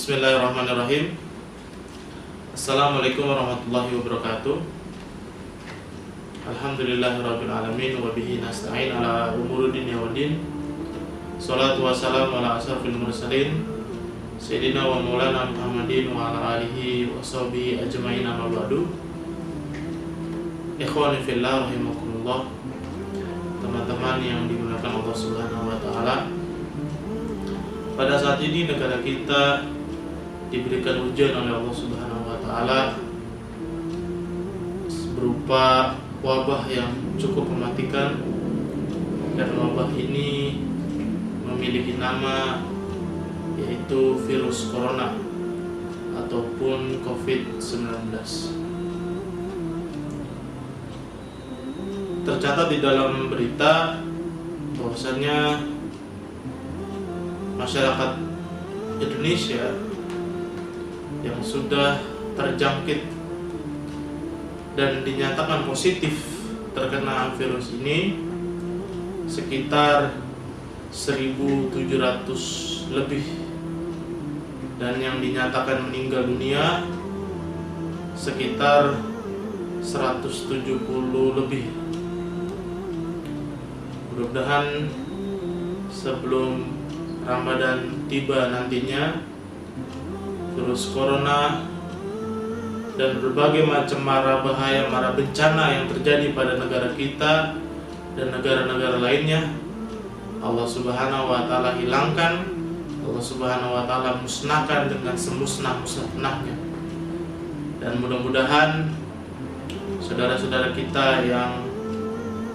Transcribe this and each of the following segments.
Bismillahirrahmanirrahim. Assalamualaikum warahmatullahi wabarakatuh. Alhamdulillahirabbil alamin wa bihi nasta'in ala umuruddin waddin. Shalatu wassalamu ala asrofil mursalin sayyidina wa maulana Muhammadin wa ala alihi wa sahbihi ajmain, amma ba'du. Ikhwani fillah rahimakumullah. Teman-teman yang dimuliakan Allah Subhanahu wa taala, pada saat ini negara kita diberikan ujian oleh Allah Subhanahu wa taala berupa wabah yang cukup mematikan, dan wabah ini memiliki nama, yaitu virus corona ataupun COVID-19. Tercatat di dalam berita bahwasannya masyarakat Indonesia yang sudah terjangkit dan dinyatakan positif terkena virus ini sekitar 1.700 lebih, dan yang dinyatakan meninggal dunia sekitar 170 lebih. Mudah-mudahan sebelum Ramadan tiba nantinya, virus corona dan berbagai macam mara bahaya, mara bencana yang terjadi pada negara kita dan negara-negara lainnya, Allah Subhanahu wa taala hilangkan, Allah Subhanahu wa taala musnahkan dengan semusnah-musnahnya. Dan mudah-mudahan saudara-saudara kita yang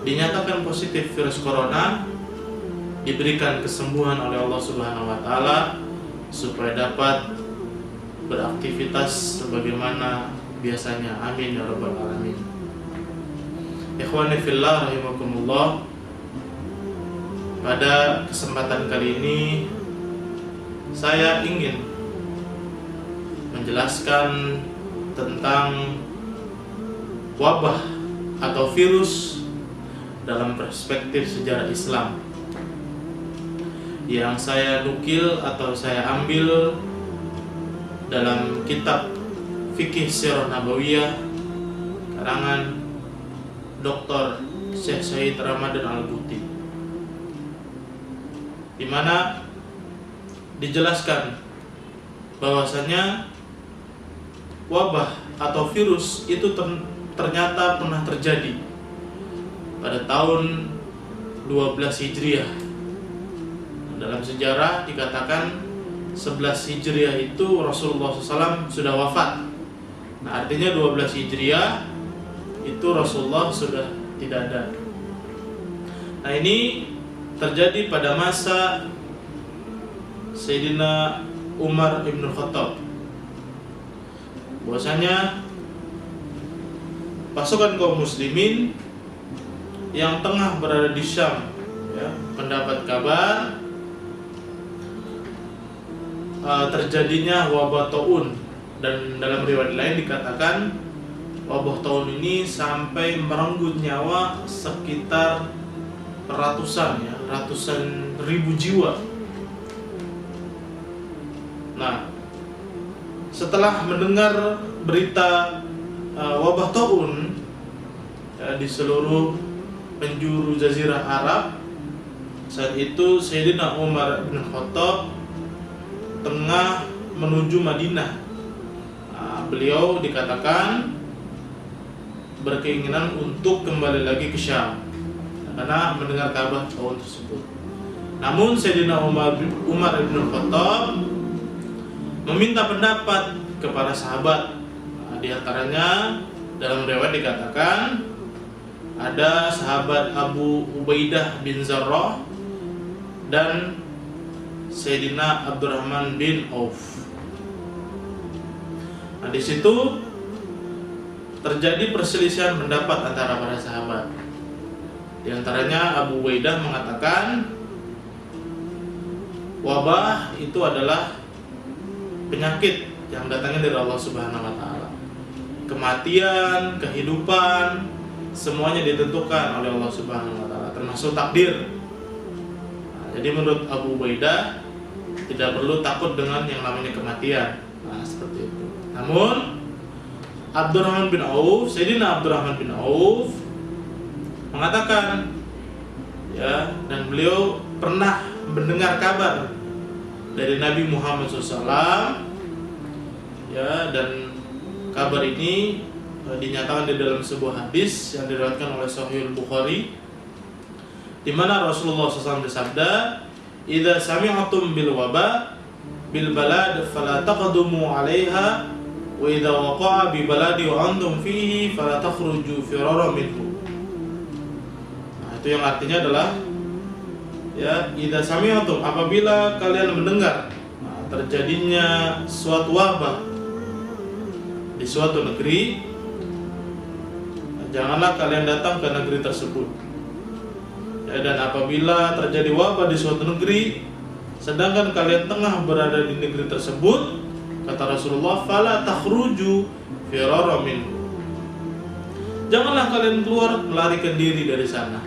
dinyatakan positif virus corona diberikan kesembuhan oleh Allah Subhanahu wa taala supaya dapat beraktivitas sebagaimana biasanya. Amin ya rabbal alamin. Ikhwani fillah rahimakumullah. Pada kesempatan kali ini saya ingin menjelaskan tentang wabah atau virus dalam perspektif sejarah Islam yang saya nukil atau saya ambil dalam kitab Fikih Sirah Nabawiyah karangan Dr. Syekh Syahid Ramadan Al-Buti, di mana dijelaskan bahwasanya wabah atau virus itu ternyata pernah terjadi pada tahun 12 Hijriah. Dalam sejarah dikatakan 11 Hijriah itu Rasulullah SAW sudah wafat. Nah, artinya 12 Hijriah itu Rasulullah sudah tidak ada. Nah, ini terjadi pada masa Sayyidina Umar ibn Khattab. Bahwasanya pasukan kaum muslimin yang tengah berada di Syam mendapat kabar terjadinya wabah taun, dan dalam riwayat lain dikatakan wabah taun ini sampai merenggut nyawa sekitar ratusan ribu jiwa. Nah, setelah mendengar berita wabah taun di seluruh penjuru Jazirah Arab, saat itu Sayyidina Umar bin Khattab tengah menuju Madinah. Beliau dikatakan berkeinginan untuk kembali lagi ke Syam karena mendengar kabar tahun tersebut. Namun Sayyidina Umar bin Khattab meminta pendapat kepada sahabat. Di antaranya dalam riwayat dikatakan ada sahabat Abu Ubaidah bin Zarrah dan Sayyidina Abdurrahman bin Auf. Nah, di situ terjadi perselisihan pendapat antara para sahabat. Di antaranya Abu Ubaidah mengatakan wabah itu adalah penyakit yang datangnya dari Allah Subhanahu wa taala. Kematian, kehidupan, semuanya ditentukan oleh Allah Subhanahu wa taala, termasuk takdir. Jadi menurut Abu Ubaidah, tidak perlu takut dengan yang namanya kematian. Nah, seperti itu. Namun Abdurrahman bin Auf, Sayyidina Abdurrahman bin Auf mengatakan, ya, dan beliau pernah mendengar kabar dari Nabi Muhammad SAW, ya, dan kabar ini dinyatakan di dalam sebuah hadis yang diriwayatkan oleh Sahih Bukhari, di mana Rasulullah SAW bersabda, "Idza sami'tum bil waba bil balad fala taqdumu 'alaiha wa idza waqa'a bi baladi wa antum fihi fala takhruju firara minhu." Nah, itu yang artinya adalah, ya, idza sami'tum, apabila kalian mendengar terjadinya suatu wabah di suatu negeri, janganlah kalian datang ke negeri tersebut. Ya, dan apabila terjadi wabah di suatu negeri, sedangkan kalian tengah berada di negeri tersebut, kata Rasulullah, fala takhruju firara minhu, janganlah kalian keluar melarikan diri dari sana,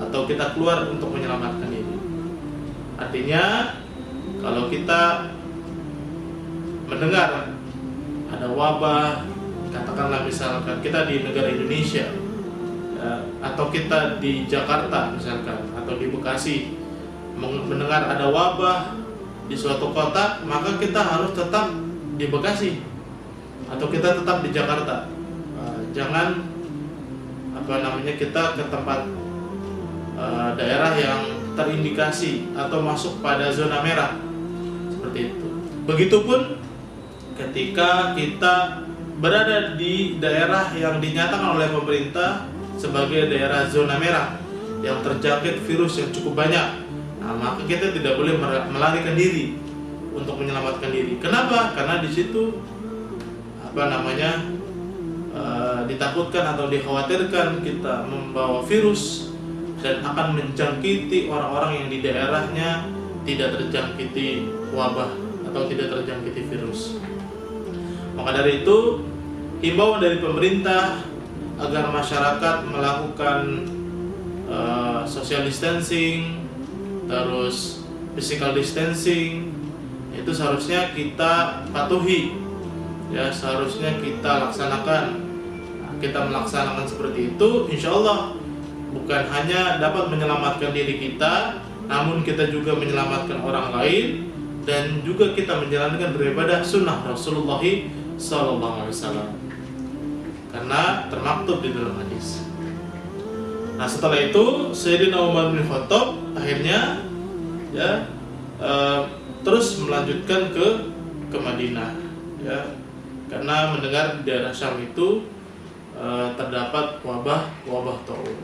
atau kita keluar untuk menyelamatkan diri. Artinya, kalau kita mendengar ada wabah, katakanlah misalkan kita di negara Indonesia, ya, atau kita di Jakarta misalkan, atau di Bekasi, mendengar ada wabah di suatu kota, maka kita harus tetap di Bekasi atau kita tetap di Jakarta. Jangan kita ke tempat daerah yang terindikasi atau masuk pada zona merah, seperti itu. Begitupun ketika kita berada di daerah yang dinyatakan oleh pemerintah sebagai daerah zona merah yang terjangkit virus yang cukup banyak, nah, maka kita tidak boleh melarikan diri untuk menyelamatkan diri. Kenapa? Karena di situ ditakutkan atau dikhawatirkan kita membawa virus dan akan menjangkiti orang-orang yang di daerahnya tidak terjangkiti wabah atau tidak terjangkiti virus. Maka dari itu, himbauan dari pemerintah agar masyarakat melakukan social distancing, terus physical distancing, itu seharusnya kita patuhi, ya, seharusnya kita laksanakan. Nah, kita melaksanakan seperti itu, insya Allah bukan hanya dapat menyelamatkan diri kita, namun kita juga menyelamatkan orang lain, dan juga kita menjalankan beribadah sunnah Rasulullah SAW, karena termaktub di dalam hadis. Nah, setelah itu Sayyidina Umar bin Khattab akhirnya, ya, terus melanjutkan ke Madinah, ya, karena mendengar di daerah Syam itu terdapat wabah taun.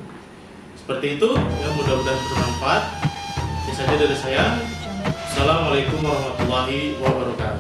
Seperti itu, ya, mudah-mudahan bermanfaat. Ini saja dari saya. Assalamualaikum warahmatullahi wabarakatuh.